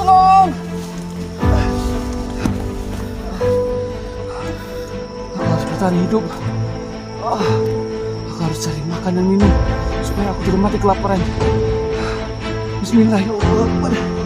tolong. Aku harus bertahan hidup. Aku harus cari makan dan minum supaya aku tidak mati kelaparan. Bismillahirrahmanirrahim.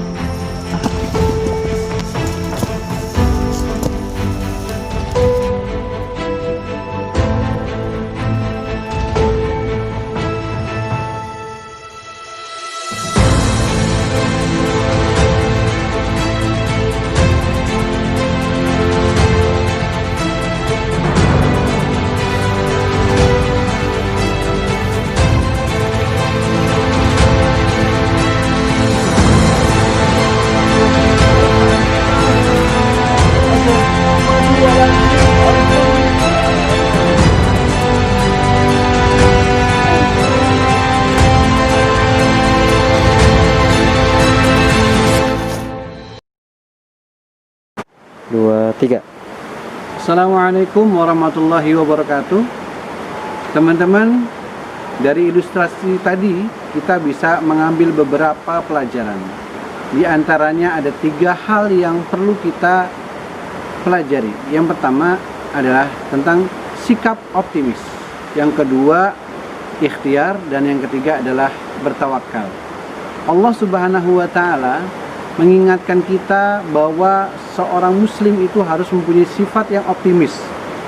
Dua, tiga. Assalamualaikum warahmatullahi wabarakatuh. Teman-teman, dari ilustrasi tadi kita bisa mengambil beberapa pelajaran. Di antaranya ada 3 hal yang perlu kita pelajari. Yang pertama adalah tentang sikap optimis. Yang kedua, ikhtiar, dan yang ketiga adalah bertawakal. Allah Subhanahu wa taala mengingatkan kita bahwa seorang muslim itu harus mempunyai sifat yang optimis,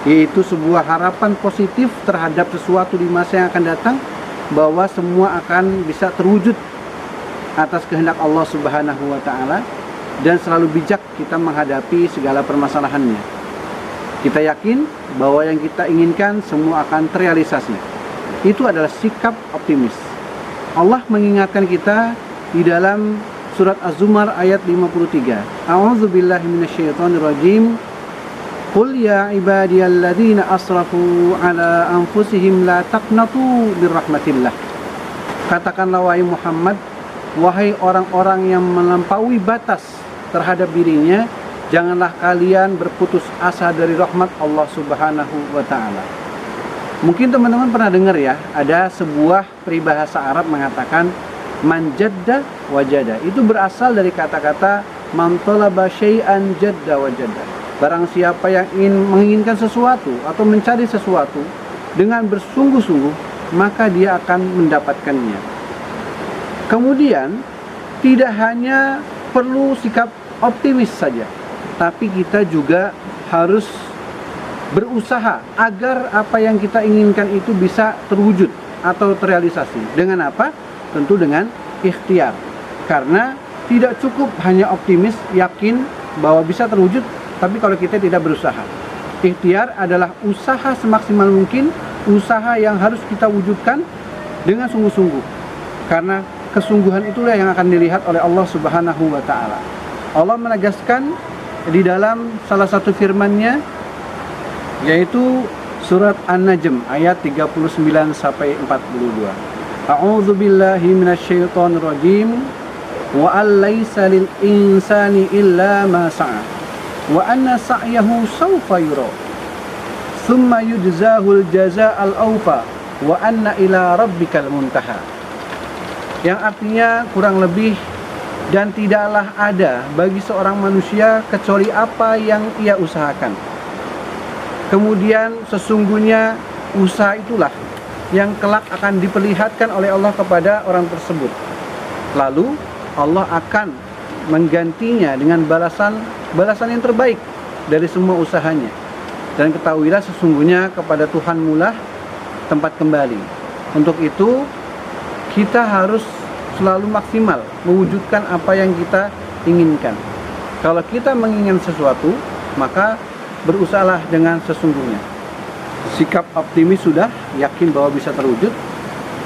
yaitu sebuah harapan positif terhadap sesuatu di masa yang akan datang, bahwa semua akan bisa terwujud atas kehendak Allah Subhanahu wa taala, dan selalu bijak kita menghadapi segala permasalahannya. Kita yakin bahwa yang kita inginkan semua akan terrealisasi. Itu adalah sikap optimis. Allah mengingatkan kita di dalam Surat Az-Zumar ayat 53. A'udzu billahi minasyaitonir rajim. Qul ya ibadiyalladzina asrafu ala anfusihim la taqnatu birrahmatillah. Katakanlah wahai Muhammad, wahai orang-orang yang melampaui batas terhadap dirinya, janganlah kalian berputus asa dari rahmat Allah Subhanahu wa taala. Mungkin teman-teman pernah dengar ya, ada sebuah peribahasa Arab mengatakan man jadda wajada. Itu berasal dari kata-kata man talaba syai'an jadda wajada. Barang siapa yang menginginkan sesuatu atau mencari sesuatu dengan bersungguh-sungguh, maka dia akan mendapatkannya. Kemudian tidak hanya perlu sikap optimis saja, tapi kita juga harus berusaha agar apa yang kita inginkan itu bisa terwujud atau terrealisasi. Dengan apa? Tentu dengan ikhtiar. Karena tidak cukup hanya optimis, yakin bahwa bisa terwujud, tapi kalau kita tidak berusaha. Ikhtiar adalah usaha semaksimal mungkin, usaha yang harus kita wujudkan dengan sungguh-sungguh. Karena kesungguhan itulah yang akan dilihat oleh Allah Subhanahu wa taala. Allah menegaskan di dalam salah satu firman-Nya, yaitu surat An-Najm ayat 39 sampai 42. A'udzu billahi minasyaitonir rajim. Wa allaysa lil insani illa ma sa'a wa anna sa'yahu sawfa yura thumma yujzahul jazaa'al awfa wa anna ila rabbikal muntaha. Yang artinya kurang lebih, dan tidaklah ada bagi seorang manusia kecuali apa yang ia usahakan. Kemudian sesungguhnya usaha itulah yang kelak akan diperlihatkan oleh Allah kepada orang tersebut. Lalu Allah akan menggantinya dengan balasan yang terbaik dari semua usahanya. Dan ketahuilah sesungguhnya kepada Tuhanmu lah tempat kembali. Untuk itu kita harus selalu maksimal mewujudkan apa yang kita inginkan. Kalau kita menginginkan sesuatu, maka berusahalah dengan sesungguhnya. Sikap optimis sudah, yakin bahwa bisa terwujud.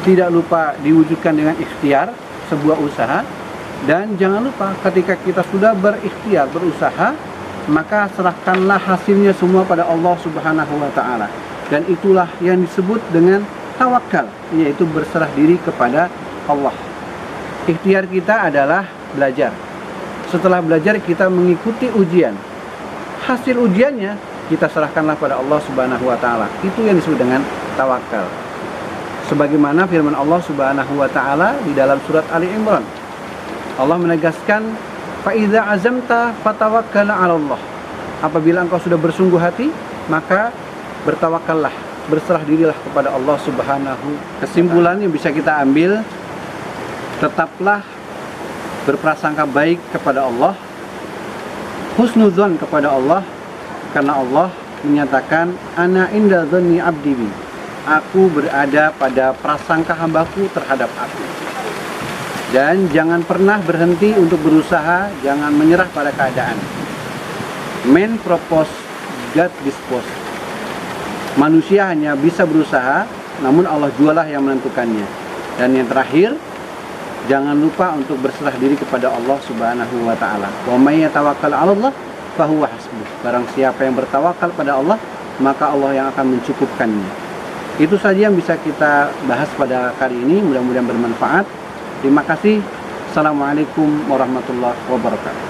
Tidak lupa diwujudkan dengan ikhtiar, sebuah usaha. Dan jangan lupa ketika kita sudah berikhtiar, berusaha, maka serahkanlah hasilnya semua pada Allah Subhanahu wa taala. Dan itulah yang disebut dengan tawakal, yaitu berserah diri kepada Allah. Ikhtiar kita adalah belajar. Setelah belajar kita mengikuti ujian. Hasil ujiannya kita serahkanlah pada Allah Subhanahu wa taala. Itu yang disebut dengan tawakal. Sebagaimana firman Allah Subhanahu wa taala di dalam surat Ali Imran. Allah menegaskan, Fa idza azamta fatawakkal 'ala Allah. Apabila engkau sudah bersungguh hati, maka bertawakallah, berserah dirilah kepada Allah Subhanahu. Kesimpulan yang bisa kita ambil, tetaplah berprasangka baik kepada Allah, husnudzon kepada Allah, karena Allah menyatakan ana inda dzanni abdi bi. Aku berada pada prasangka hambaku terhadap aku. Dan jangan pernah berhenti untuk berusaha, jangan menyerah pada keadaan. Man propose, God dispose. Manusia hanya bisa berusaha, namun Allah jualah yang menentukannya. Dan yang terakhir, jangan lupa untuk berserah diri kepada Allah Subhanahu wa taala. Wa may yatawakkal 'ala Allah fahuwa hasbuh. Barang siapa yang bertawakal pada Allah, maka Allah yang akan mencukupkannya. Itu saja yang bisa kita bahas pada kali ini, mudah-mudahan bermanfaat. Terima kasih. Assalamualaikum warahmatullahi wabarakatuh.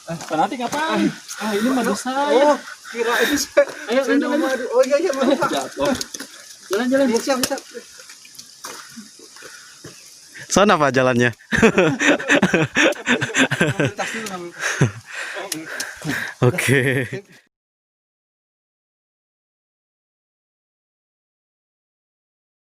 Pak Nati ngapain? Ini madu saya. Oh, kira itu saya. Ayo, Saya lanjut, madu. Oh iya maaf Pak. Jatuh. Jalan-jalan. Iya, siap. Sana Pak jalannya. Ambil tas dulu, ambil tas. Oke.